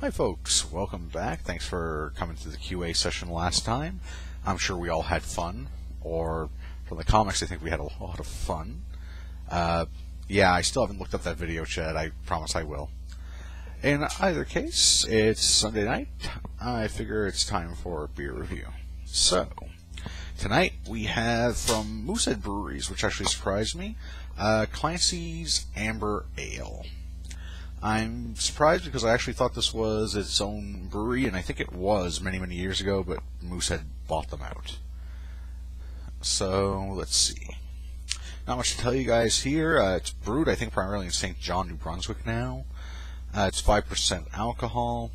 Hi folks, welcome back. Thanks for coming to the QA session last time. I'm sure we all had fun, or from the comics I think we had a lot of fun. Yeah, I still haven't looked up that video, Chad. I promise I will. In either case, it's Sunday night. I figure it's time for a beer review. So, tonight we have from MooseHead Breweries, which actually surprised me, Clancy's Amber Ale. I'm surprised because I actually thought this was its own brewery, and I think it was many, many years ago, but MooseHead bought them out. So, let's see. Not much to tell you guys here. It's brewed, I think, primarily in St. John, New Brunswick now. It's 5% alcohol.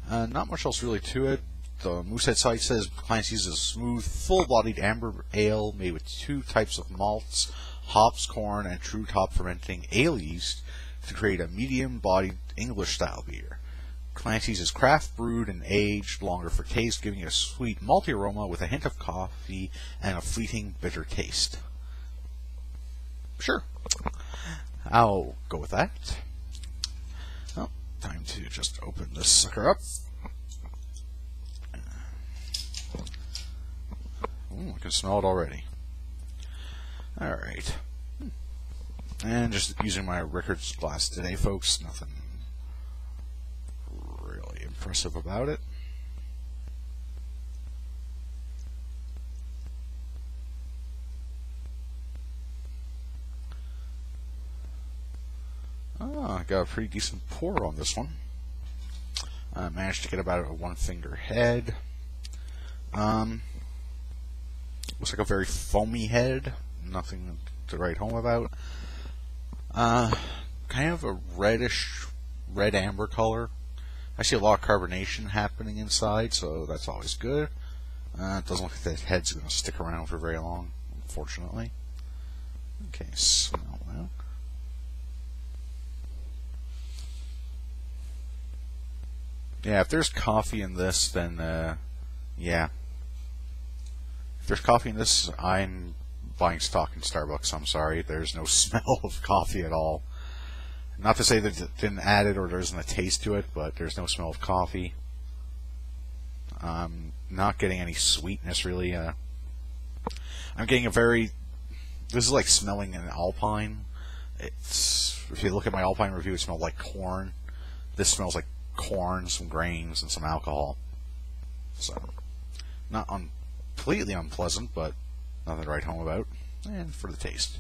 Not much else really to it. The MooseHead site says Clancy's is a smooth, full-bodied amber ale made with two types of malts, hops, corn, and true top fermenting ale yeast to create a medium-bodied English-style beer. Clancy's is craft brewed and aged longer for taste, giving it a sweet malty aroma with a hint of coffee and a fleeting bitter taste. Sure, I'll go with that. Well, time to just open this sucker up. Ooh, I can smell it already. Alright. And just using my Rickards glass today, folks. Nothing really impressive about it. I got a pretty decent pour on this one. I managed to get about a one-finger head. Looks like a very foamy head. Nothing to write home about. Kind of a reddish, red amber color. I see a lot of carbonation happening inside, so that's always good. It doesn't look like that head's going to stick around for very long, unfortunately. Okay, smell that. Yeah, if there's coffee in this, then, yeah. If there's coffee in this, I'm buying stock in Starbucks. I'm sorry, there's no smell of coffee at all. Not to say that it didn't add it or there isn't a taste to it, but there's no smell of coffee. I'm not getting any sweetness, really. I'm getting a very... This is like smelling an Alpine. If you look at my Alpine review, it smelled like corn. This smells like corn, some grains, and some alcohol. So, not completely unpleasant, but nothing to write home about. And for the taste.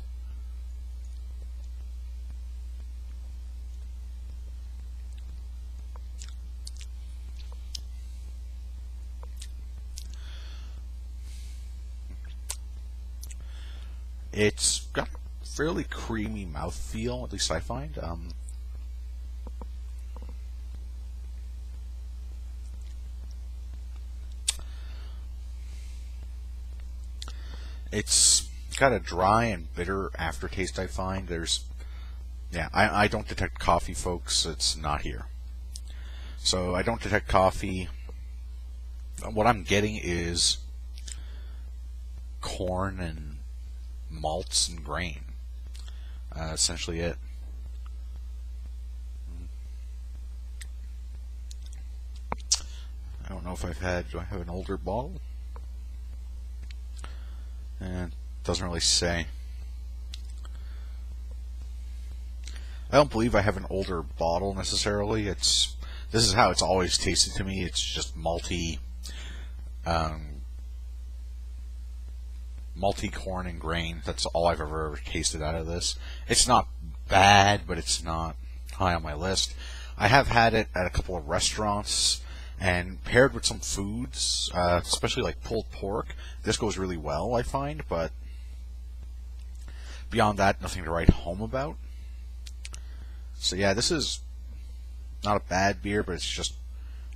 It's got a fairly creamy mouthfeel, at least I find. It's got a dry and bitter aftertaste, I find. I don't detect coffee, folks. It's not here. So I don't detect coffee. What I'm getting is corn and malts and grain. Essentially it. I don't know if do I have an older bottle? And doesn't really say. I don't believe I have an older bottle necessarily. This is how it's always tasted to me. It's just malty, malty corn and grain. That's all I've ever tasted out of this. It's not bad, but it's not high on my list. I have had it at a couple of restaurants and paired with some foods, especially like pulled pork. This goes really well, I find, but beyond that, nothing to write home about. So yeah, this is not a bad beer, but it's just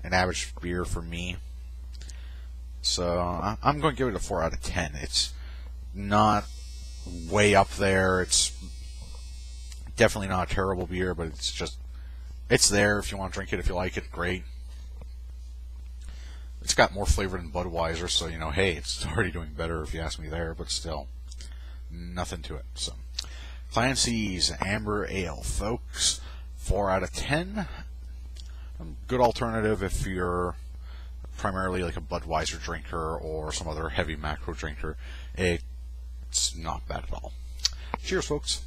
an average beer for me. So I'm going to give it a 4 out of 10. It's not way up there. It's definitely not a terrible beer, but it's there if you want to drink it. If you like it, great. It's got more flavor than Budweiser, so, hey, it's already doing better if you ask me there, but still, nothing to it. So, Clancy's Amber Ale, folks, 4 out of 10. Good alternative if you're primarily like a Budweiser drinker or some other heavy macro drinker. It's not bad at all. Cheers, folks.